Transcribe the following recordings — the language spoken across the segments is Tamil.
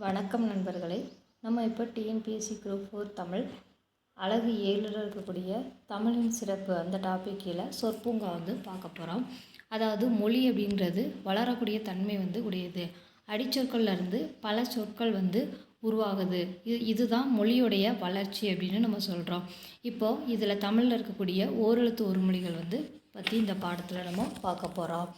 வணக்கம் நண்பர்களே. நம்ம இப்போ டிஎன்பிஎஸ்சி குரூப் 4 தமிழ் அழகு 7ல் இருக்கக்கூடிய தமிழின் சிறப்பு அந்த டாபிக் கீழே சொற்பூங்கா பார்க்க போகிறோம். அதாவது மொழி அப்படின்றது வளரக்கூடிய தன்மை உடையது. அடிச்சொற்கள்லேருந்து பல சொற்கள் உருவாகுது. இதுதான் மொழியுடைய வளர்ச்சி அப்படின்னு நம்ம சொல்கிறோம். இப்போது இதில் தமிழில் இருக்கக்கூடிய ஓரெழுத்து ஒரு மொழிகள் பற்றி இந்த பாடத்தில் நம்ம பார்க்க போகிறோம்.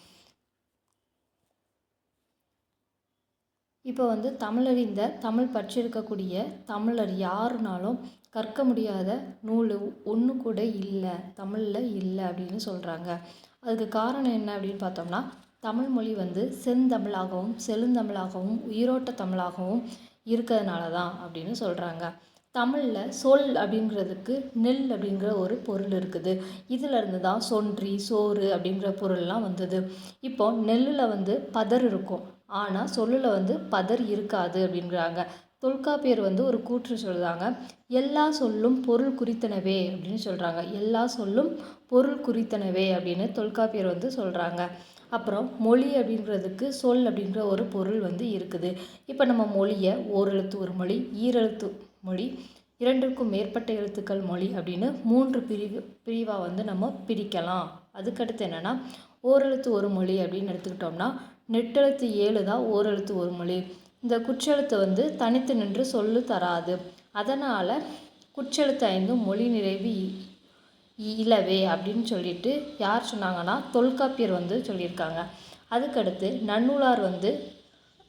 இப்போ தமிழறிந்த தமிழ் பற்றிருக்கக்கூடிய தமிழர் யாருனாலும் கற்க முடியாத நூல் ஒன்று கூட இல்லை, தமிழில் இல்லை அப்படின்னு சொல்கிறாங்க. அதுக்கு காரணம் என்ன அப்படின்னு பார்த்தோம்னா, தமிழ் மொழி செந்தமிழாகவும் செழுந்தமிழாகவும் உயிரோட்ட தமிழாகவும் இருக்கிறதுனால தான் அப்படின்னு சொல்கிறாங்க. தமிழில் சொல் அப்படிங்கிறதுக்கு நெல் அப்படிங்கிற ஒரு பொருள் இருக்குது. இதிலிருந்து தான் சொன்றி சோறு அப்படிங்கிற பொருள்லாம் வந்தது. இப்போ நெல்லில் பதர் இருக்கும், ஆனால் சொல்லில் பதர் இருக்காது அப்படிங்கிறாங்க. தொல்காப்பியர் ஒரு கூற்று சொல்கிறாங்க, எல்லா சொல்லும் பொருள் குறித்தனவே அப்படின்னு சொல்கிறாங்க. எல்லா சொல்லும் பொருள் குறித்தனவே அப்படின்னு தொல்காப்பியர் சொல்கிறாங்க. அப்புறம் மொழி அப்படிங்கிறதுக்கு சொல் அப்படிங்கிற ஒரு பொருள் இருக்குது. இப்போ நம்ம மொழியை ஓரெழுத்து ஒரு மொழி, ஈரெழுத்து மொழி, இரண்டுக்கும் மேற்பட்ட எழுத்துக்கள் மொழி அப்படின்னு 3 பிரிவாக நம்ம பிரிக்கலாம். அதுக்கடுத்து என்னென்னா, ஓரெழுத்து ஒரு மொழி அப்படின்னு எடுத்துக்கிட்டோம்னா நெட்டெழுத்து 7 தான் ஓரெழுத்து ஒரு மொழி. இந்த குற்றெழுத்து தனித்து நின்று சொல்லு தராது. அதனால் குற்றெழுத்து 5 மொழி நிறைவு இலவே அப்படின்னு சொல்லிட்டு யார் சொன்னாங்கன்னா தொல்காப்பியர் சொல்லியிருக்காங்க. அதுக்கடுத்து நன்னூலார்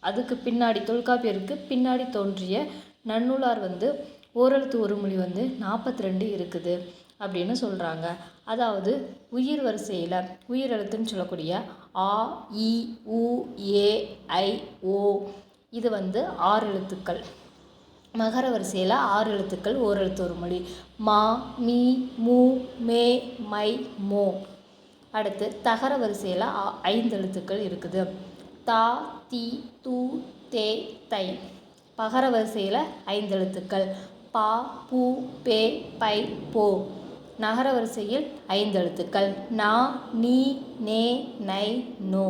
அதுக்கு பின்னாடி தொல்காப்பியருக்கு பின்னாடி தோன்றிய நன்னூலார் ஓரெழுத்து ஒரு மொழி 42 இருக்குது அப்படின்னு சொல்கிறாங்க. அதாவது உயிர் வரிசையில் உயிரெழுத்துன்னு சொல்லக்கூடிய ஆ, இ, உ, ஏ, ஐ, ஓ இது 6 எழுத்துக்கள். மகர வரிசையில் 6 எழுத்துக்கள் ஓரெழுத்து ஒரு மொழி. மா, மீ, மூ, மே, மை, மோ. அடுத்து தகர வரிசையில் 5 எழுத்துக்கள் இருக்குது. தா, தி, து, தே, தை. பகர வரிசையில் 5 எழுத்துக்கள். பா, பூ, பே, பை, போ. நகர வரிசையில் 5 எழுத்துக்கள். நா, நீ, நே, நை, நோ.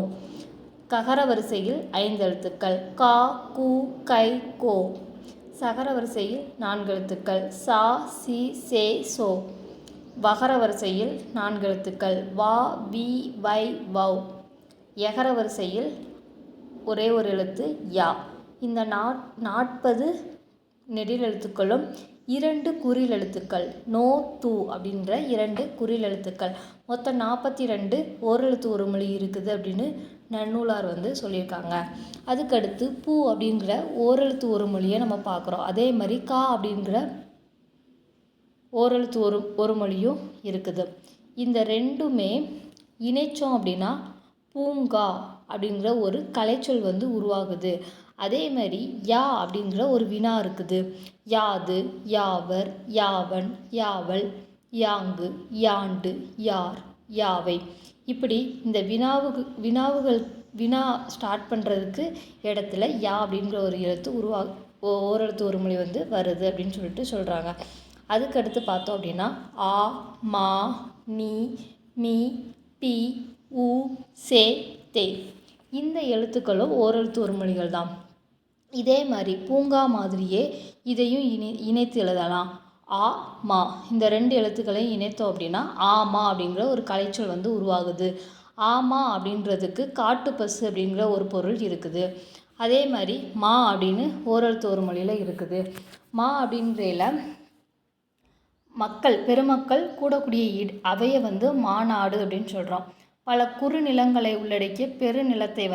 ககர வரிசையில் 5 எழுத்துக்கள். கா, கு, கை, கோ. சகர வரிசையில் 4 எழுத்துக்கள். சா, சி, சே, சோ. வகர வரிசையில் 4 எழுத்துக்கள். வா, வி, வை, வௌ. எகர வரிசையில் ஒரே ஒரு எழுத்து யா. இந்த 40 நெடில் எழுத்துக்களும் 2 குறில் எழுத்துக்கள். நோ, து அப்படின்ற 2 குறில் எழுத்துக்கள். மொத்தம் 42 ஓரெழுத்து ஒரு மொழி இருக்குது அப்படின்னு நன்னூலார் சொல்லியிருக்காங்க. அதுக்கடுத்து பூ அப்படிங்கிற ஓரெழுத்து ஒரு மொழியை நம்ம பார்க்குறோம். அதே மாதிரி கா அப்படிங்கிற ஓரெழுத்து ஒரு மொழியும் இருக்குது. இந்த ரெண்டுமே இணைச்சோம் அப்படின்னா பூங்கா அப்படிங்கிற ஒரு கலைச்சொல் உருவாகுது. அதே மாதிரி யா அப்படிங்கிற ஒரு வினா இருக்குது. யாது, யாவர், யாவன், யாவல், யாங்கு, யாண்டு, யார், யாவை. இப்படி இந்த வினா ஸ்டார்ட் பண்ணுறதுக்கு இடத்துல யா அப்படிங்கிற ஒரு எழுத்து ஓரெழுத்து ஒரு மொழி வருது அப்படின்னு சொல்லிட்டு சொல்கிறாங்க. அதுக்கடுத்து பார்த்தோம் அப்படின்னா ஆ, மா, நீ, மீ, பி, உ, சே, தே. இந்த எழுத்துக்களும் ஓரெழுத்து ஒரு மொழிகள் தான். இதே மாதிரி பூங்கா மாதிரியே இதையும் இணைத்து எழுதலாம். ஆ, மா இந்த 2 எழுத்துக்களையும் இணைத்தோம் அப்படின்னா ஆமா அப்படிங்கிற ஒரு கலைச்சொல் உருவாகுது. ஆமா அப்படின்றதுக்கு காட்டுப்பசு அப்படிங்கிற ஒரு பொருள் இருக்குது. அதே மாதிரி மா அப்படின்னு ஓரெழுத்து ஒரு மொழியில் இருக்குது. மா அப்படிங்கிறதுல மக்கள் பெருமக்கள் கூடக்கூடிய அவையை மாநாடு அப்படின்னு சொல்கிறோம். பல குறுநிலங்களை உள்ளடக்கிய பெருநிலத்தை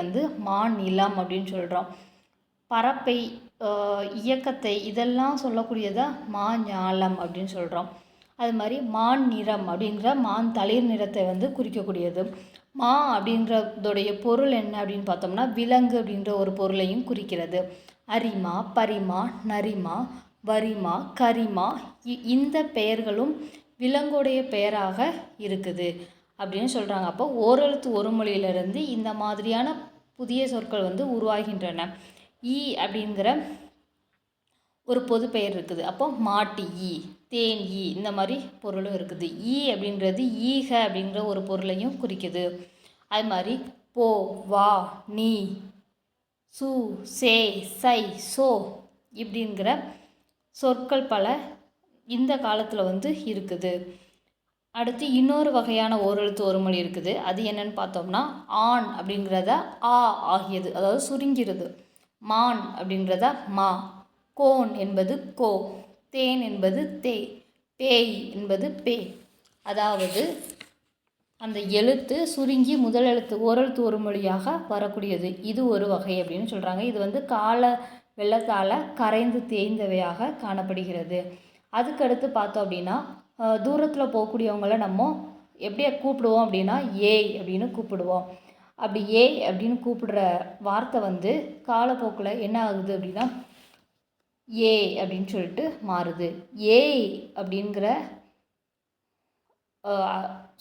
மாநிலம் அப்படின்னு சொல்கிறோம். பரப்பை, இயக்கத்தை இதெல்லாம் சொல்லக்கூடியதை மாஞாலம் அப்படின்னு சொல்கிறோம். அது மாதிரி மான் நிறம் அப்படிங்கிற மான் தளிர் நிறத்தை குறிக்கக்கூடியது. மா அப்படின்றதோடைய பொருள் என்ன அப்படின்னு பார்த்தோம்னா விலங்கு அப்படின்ற ஒரு பொருளையும் குறிக்கிறது. அரிமா, பரிமா, நரிமா, வரிமா, கரிமா இந்த பெயர்களும் விலங்குடைய பெயராக இருக்குது அப்படின்னு சொல்கிறாங்க. அப்போ ஓரெழுத்து ஒரு மொழியிலிருந்து இந்த மாதிரியான புதிய சொற்கள் உருவாகின்றன. ஈ அப்படிங்கிற ஒரு பொது பெயர் இருக்குது. அப்போ மாட்டு ஈ, தேன் ஈ இந்த மாதிரி பொருளும் இருக்குது. ஈ அப்படின்றது ஈக அப்படிங்கிற ஒரு பொருளையும் குறிக்குது. அது மாதிரி போ, வா, நீ, சு, சே, சை, சோ இப்படிங்கிற சொற்கள் பல இந்த காலத்தில் வந்து இருக்குது. அடுத்து இன்னொரு வகையான ஓரெழுத்து ஒரு மொழி இருக்குது. அது என்னன்னு பார்த்தோம்னா ஆண் அப்படிங்கிறத ஆ ஆகியது, அதாவது சுருங்கிறது. மான் அப்படிங்கிறத மா, கோன் என்பது கோ, தேன் என்பது தே, பேய் என்பது பே. அதாவது அந்த எழுத்து சுருங்கி முதல் எழுத்து ஓரெழுத்து ஒரு மொழியாக வரக்கூடியது. இது ஒரு வகை அப்படின்னு சொல்கிறாங்க. இது வந்து கால வெள்ளத்தால் கரைந்து தேய்ந்தவையாக காணப்படுகிறது. அதுக்கடுத்து பார்த்தோம் அப்படின்னா தூரத்தில் போகக்கூடியவங்கள நம்ம எப்படி கூப்பிடுவோம் அப்படின்னா ஏய் அப்படின்னு கூப்பிடுவோம். அப்படி ஏய் அப்படின்னு கூப்பிடுற வார்த்தை வந்து காலப்போக்கில் என்ன ஆகுது அப்படின்னா ஏ அப்படின்னு சொல்லிட்டு மாறுது. ஏய் அப்படிங்கிற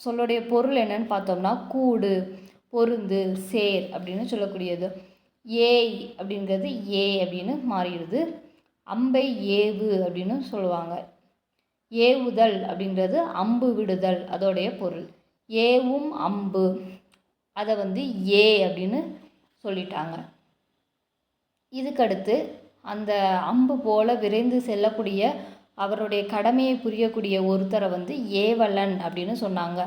சொல்லுடைய பொருள் என்னன்னு பார்த்தோம்னா கூடு, பொருந்து, சேர் அப்படின்னு சொல்லக்கூடியது. ஏய் அப்படிங்கிறது ஏ அப்படின்னு மாறிடுது. அம்பை ஏவு அப்படின்னு சொல்லுவாங்க. ஏவுதல் அப்படிங்கிறது அம்பு விடுதல், அதோடைய பொருள். ஏவும் அம்பு, அதை வந்து ஏ அப்படின்னு சொல்லிட்டாங்க. இதுக்கடுத்து அந்த அம்பு போல விரைந்து செல்லக்கூடிய அவருடைய கடமையை புரியக்கூடிய ஒருத்தரை வந்து ஏவலன் அப்படின்னு சொன்னாங்க.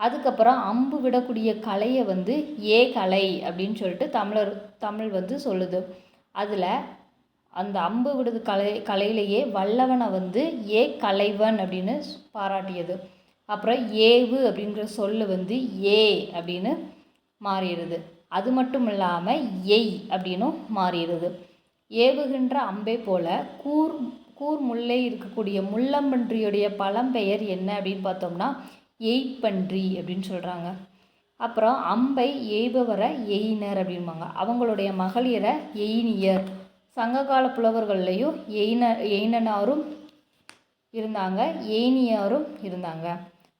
அதுக்கப்புறம் அம்பு விடக்கூடிய கலையை வந்து ஏ கலை அப்படின்னு சொல்லிட்டு தமிழ் வந்து சொல்லுது. அதில் அந்த அம்பு விடுது கலையிலேயே வல்லவனை வந்து ஏ கலைவன் அப்படின்னு பாராட்டியது. அப்புறம் ஏவு அப்படிங்கிற சொல்லு வந்து ஏ அப்படின்னு மாறிடுது. அது மட்டும் இல்லாமல் எய் அப்படின்னும் மாறிடுது. ஏவுகின்ற அம்பை போல கூர் முல்லை இருக்கக்கூடிய முள்ளம்பன்றியுடைய பழம்பெயர் என்ன அப்படின்னு பார்த்தோம்னா எய்ப்பன்றி அப்படின்னு சொல்கிறாங்க. அப்புறம் அம்பை எய்பவரை எயினர் அப்படின்பாங்க. அவங்களுடைய மகளிரை எயினியர். சங்ககால புலவர்கள்லையும் எயினனாரும் இருந்தாங்க, எயினியாரும் இருந்தாங்க.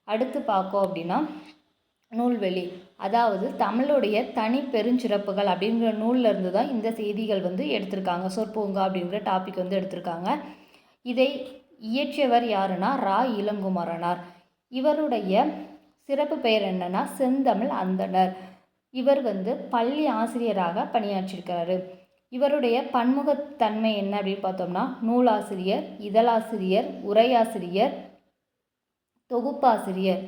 அடுத்து பார்க்கோம் அப்படின்னா நூல்வெளி, அதாவது தமிழுடைய தனி பெருஞ்சிறப்புகள் அப்படிங்கிற நூலில் இருந்து தான் இந்த செய்திகள் வந்து எடுத்திருக்காங்க. சொற்பூங்கா அப்படிங்கிற டாபிக் வந்து எடுத்திருக்காங்க. இதை இயற்றியவர் யாருன்னா ரா இளங்குமரனார். இவருடைய சிறப்பு பெயர் என்னன்னா செந்தமிழ் அந்தணர். இவர் வந்து பள்ளி ஆசிரியராக பணியாற்றியிருக்கிறாரு. இவருடைய பன்முகத்தன்மை என்ன அப்படின்னு பார்த்தோம்னா நூலாசிரியர், இதழாசிரியர், உரையாசிரியர், தொகுப்பாசிரியர்.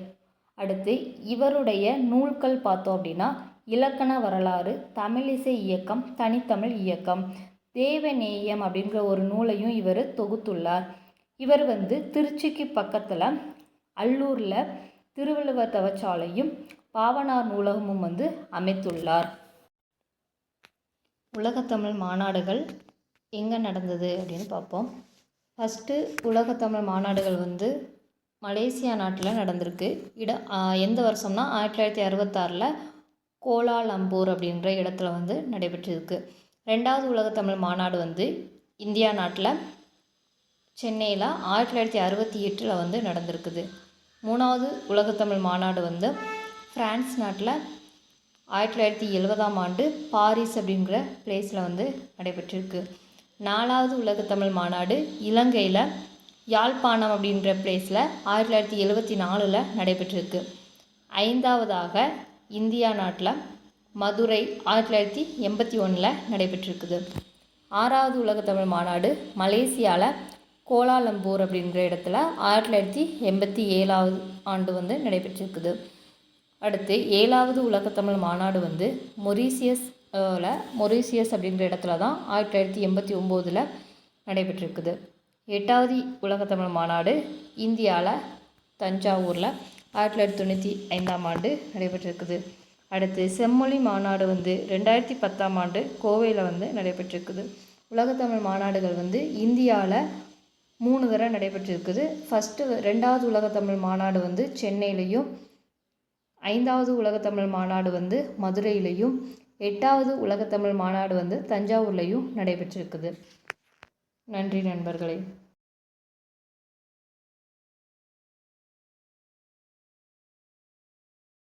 அடுத்து இவருடைய நூல்கள் பார்த்தோம் அப்படின்னா இலக்கண வரலாறு, தமிழிசை இயக்கம், தனித்தமிழ் இயக்கம், தேவநேயம் அப்படிங்கிற ஒரு நூலையும் இவர் தொகுத்துள்ளார். இவர் வந்து திருச்சிக்கு பக்கத்தில் அல்லூரில் திருவள்ளுவர் தவச்சாலையும் பாவனார் நூலகமும் வந்து அமைத்துள்ளார். உலகத்தமிழ் மாநாடுகள் எங்கே நடந்தது அப்படின்னு பார்ப்போம். ஃபஸ்ட்டு உலகத்தமிழ் மாநாடுகள் வந்து மலேசியா நாட்டில் நடந்திருக்கு. எந்த வருஷம்னா 1966 கோலாலம்பூர் அப்படின்ற இடத்துல வந்து நடைபெற்றிருக்கு. ரெண்டாவது உலகத்தமிழ் மாநாடு வந்து இந்தியா நாட்டில் சென்னையில் 1968 வந்து நடந்திருக்குது. மூணாவது உலகத்தமிழ் மாநாடு வந்து ஃப்ரான்ஸ் நாட்டில் 1970 பாரிஸ் அப்படிங்கிற பிளேஸில் வந்து நடைபெற்றிருக்கு. நாலாவது உலகத்தமிழ் மாநாடு இலங்கையில் யாழ்ப்பாணம் அப்படின்ற பிளேஸில் 1974 நடைபெற்றிருக்கு. ஐந்தாவதாக இந்தியா நாட்டில் மதுரை 1981 நடைபெற்றிருக்குது. ஆறாவது உலகத்தமிழ் மாநாடு மலேசியாவில் கோலாலம்பூர் அப்படிங்கிற இடத்துல 1987 வந்து நடைபெற்றிருக்குது. அடுத்து ஏழாவது உலகத்தமிழ் மாநாடு வந்து மொரீசியஸ் அப்படிங்கிற இடத்துல தான் 1989 நடைபெற்றிருக்குது. எட்டாவது உலகத்தமிழ் மாநாடு இந்தியாவில் தஞ்சாவூரில் 1995 நடைபெற்றிருக்குது. அடுத்து செம்மொழி மாநாடு வந்து 2010 கோவையில் வந்து நடைபெற்றிருக்குது. உலகத்தமிழ் மாநாடுகள் வந்து இந்தியாவில் 3 தடவை நடைபெற்றிருக்குது. ரெண்டாவது உலகத்தமிழ் மாநாடு வந்து சென்னையிலையும், 5வது உலகத்தமிழ் மாநாடு வந்து மதுரையிலையும், 8வது உலகத்தமிழ் மாநாடு வந்து தஞ்சாவூர்லையும் நடைபெற்றிருக்குது. நன்றி நண்பர்களே.